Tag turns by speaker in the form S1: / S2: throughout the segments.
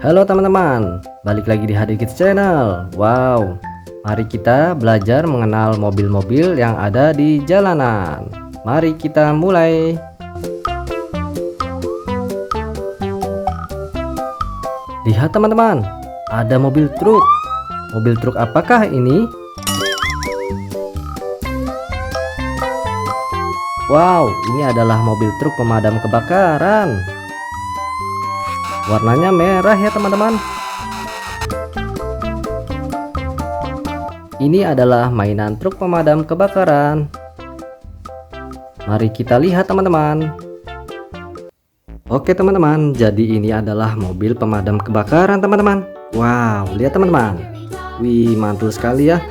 S1: Halo teman-teman, balik lagi di HD Kids Channel. Wow, mari kita belajar mengenal mobil-mobil yang ada di jalanan. Mari kita mulai. Lihat teman-teman, ada mobil truk. Mobil truk apakah ini? Wow, ini adalah mobil truk pemadam kebakaran. Warnanya merah ya teman-teman. Ini adalah mainan truk pemadam kebakaran. Mari kita lihat teman-teman. Oke teman-teman, jadi ini adalah mobil pemadam kebakaran teman-teman. Wow, lihat teman-teman. Wih, mantul sekali ya.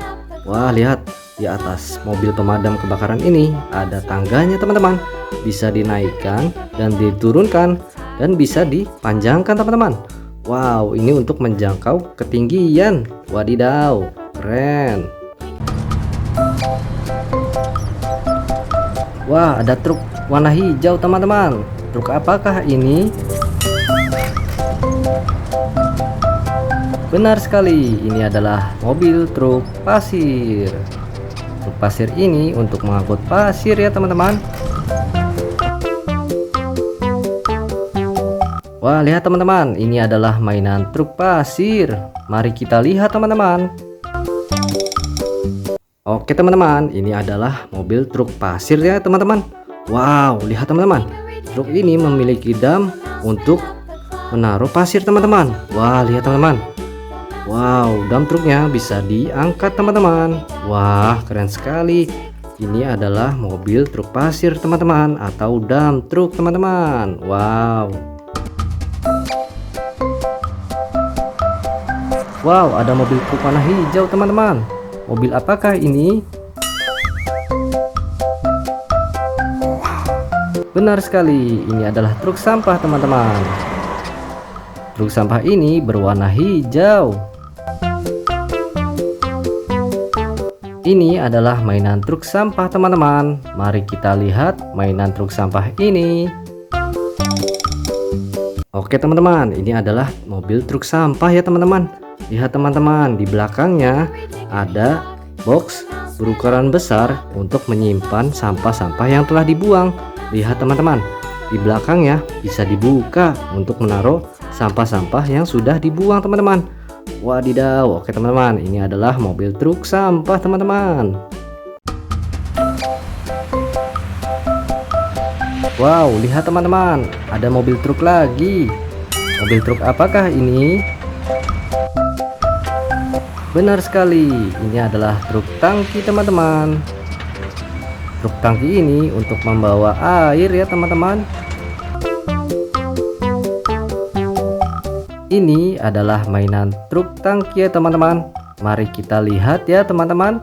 S1: Wah, lihat di atas mobil pemadam kebakaran ini ada tangganya teman-teman. Bisa dinaikkan dan diturunkan dan bisa dipanjangkan teman-teman. Wow, ini untuk menjangkau ketinggian. Wadidaw, keren. Wah, ada truk warna hijau teman-teman. Truk apakah ini? Benar sekali, ini adalah mobil truk pasir. Truk pasir ini untuk mengangkut pasir ya teman-teman. Wah, lihat teman-teman, ini adalah mainan truk pasir. Mari kita lihat teman-teman. Oke teman-teman, ini adalah mobil truk pasir ya teman-teman. Wow, lihat teman-teman. Truk ini memiliki dam untuk menaruh pasir teman-teman. Wah, lihat teman-teman. Wow, dam truknya bisa diangkat teman-teman. Wah, keren sekali. Ini adalah mobil truk pasir teman-teman, atau dam truk teman-teman. Wow. Wow, ada mobil truk warna hijau teman-teman. Mobil apakah ini? Benar sekali, ini adalah truk sampah teman-teman. Truk sampah ini berwarna hijau. Ini adalah mainan truk sampah teman-teman. Mari kita lihat mainan truk sampah ini. Oke teman-teman, ini adalah mobil truk sampah ya teman-teman. Lihat teman-teman, di belakangnya ada box berukuran besar untuk menyimpan sampah-sampah yang telah dibuang. Lihat teman-teman, di belakangnya bisa dibuka untuk menaruh sampah-sampah yang sudah dibuang teman-teman. Wadidaw, oke teman-teman, ini adalah mobil truk sampah teman-teman. Wow, lihat teman-teman, ada mobil truk lagi. Mobil truk apakah ini? Benar sekali, ini adalah truk tangki teman-teman. Truk tangki ini untuk membawa air ya teman-teman. Ini adalah mainan truk tangki ya teman-teman. Mari kita lihat ya teman-teman.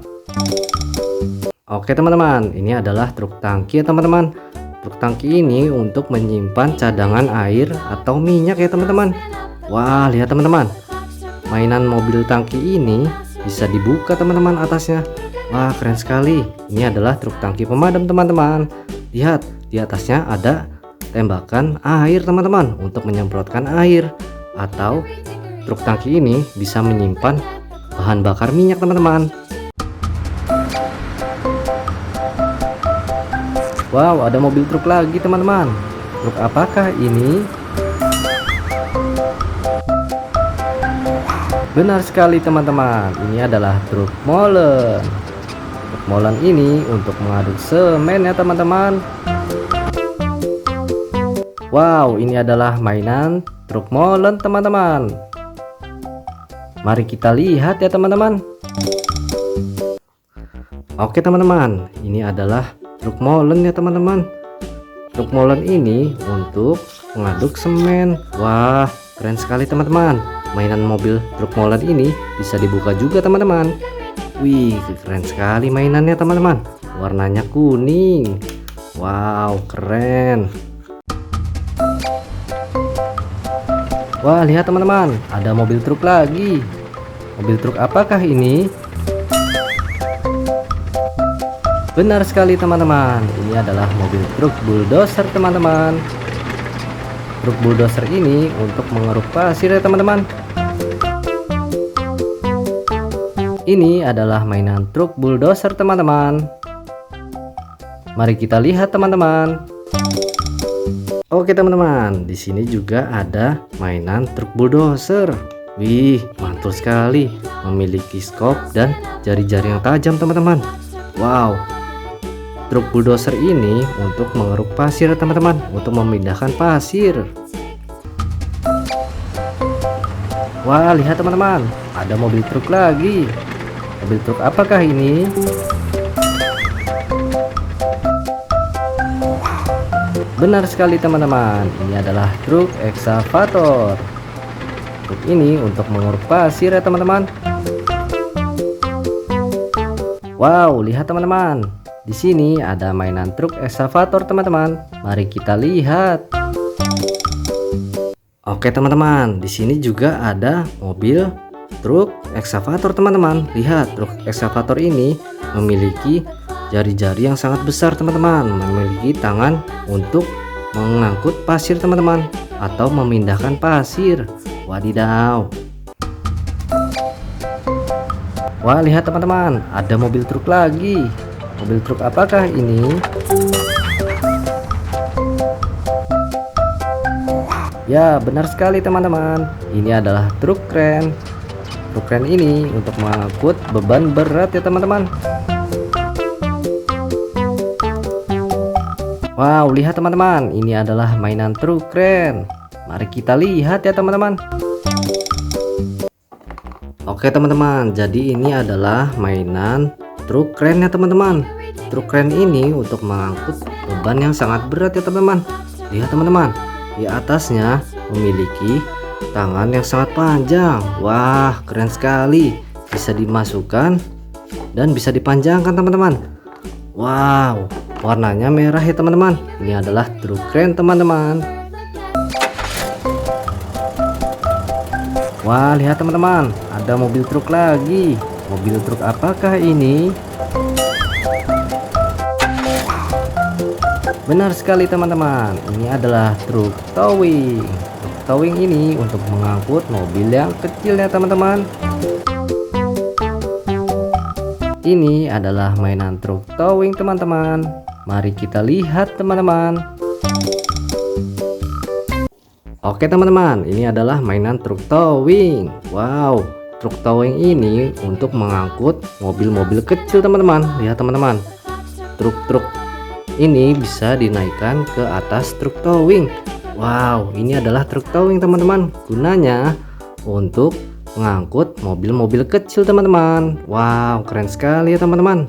S1: Oke teman-teman, ini adalah truk tangki ya teman-teman. Truk tangki ini untuk menyimpan cadangan air atau minyak ya teman-teman. Wah, lihat teman-teman. Mainan mobil tangki ini bisa dibuka teman-teman atasnya. Wah, keren sekali. Ini adalah truk tangki pemadam teman-teman. Lihat, di atasnya ada tembakan air teman-teman untuk menyemprotkan air. Atau truk tangki ini bisa menyimpan bahan bakar minyak teman-teman. Wow, ada mobil truk lagi teman-teman. Truk apakah ini? Benar sekali teman-teman, ini adalah truk molen. Truk molen ini untuk mengaduk semen ya teman-teman. Wow, ini adalah mainan truk molen teman-teman. Mari kita lihat ya teman-teman. Oke teman-teman, ini adalah truk molen ya teman-teman. Truk molen ini untuk mengaduk semen. Wah, keren sekali teman-teman. Mainan mobil truk molen ini bisa dibuka juga teman-teman. Wih, keren sekali mainannya teman-teman. Warnanya kuning. Wow, keren. Wah, lihat teman-teman, ada mobil truk lagi. Mobil truk apakah ini? Benar sekali teman-teman, ini adalah mobil truk bulldozer teman-teman. truk bulldozer ini untuk mengeruk pasir ya teman-teman. Ini adalah mainan truk bulldozer teman-teman. Mari kita lihat teman-teman. Oke teman-teman, di sini juga ada mainan truk bulldozer. Wih, mantul sekali, memiliki skop dan jari-jari yang tajam teman-teman. Wow, truk bulldozer ini untuk mengeruk pasir teman-teman, untuk memindahkan pasir. Wah, lihat teman-teman, ada mobil truk lagi. Mobil truk apakah ini? Benar sekali teman-teman, ini adalah truk ekskavator. Truk ini untuk mengeruk pasir ya teman-teman. Wow, lihat teman-teman. Di sini ada mainan truk ekskavator teman-teman. Mari kita lihat. Oke teman-teman, di sini juga ada mobil truk ekskavator teman-teman. Lihat, truk ekskavator ini memiliki jari-jari yang sangat besar teman-teman, memiliki tangan untuk mengangkut pasir teman-teman, atau memindahkan pasir. Wadidaw. Wah, lihat teman-teman, ada mobil truk lagi. Mobil truk apakah ini? Ya, benar sekali teman-teman, ini adalah truk kren. Truk kren ini untuk mengangkut beban berat ya teman-teman. Wow, lihat teman-teman, ini adalah mainan truk kren. Mari kita lihat ya teman-teman. Oke teman-teman, jadi ini adalah mainan truk kren ya teman-teman. Truk kren ini untuk mengangkut beban yang sangat berat ya teman-teman. Lihat teman-teman, di atasnya memiliki tangan yang sangat panjang. Wah, keren sekali, bisa dimasukkan dan bisa dipanjangkan teman-teman. Wow, warnanya merah ya teman-teman. Ini adalah truk kren teman-teman. Wah, lihat teman-teman, ada mobil truk lagi. Mobil truk apakah ini? Benar sekali teman-teman, ini adalah truk towing. Truk towing ini untuk mengangkut mobil yang kecil ya teman-teman. Ini adalah mainan truk towing teman-teman. Mari kita lihat teman-teman. Oke teman-teman, ini adalah mainan truk towing. Wow, truk towing ini untuk mengangkut mobil-mobil kecil teman-teman. Lihat teman-teman, truk-truk ini bisa dinaikkan ke atas truk towing. Wow, ini adalah truk towing teman-teman. Gunanya untuk mengangkut mobil-mobil kecil teman-teman. Wow, keren sekali ya teman-teman.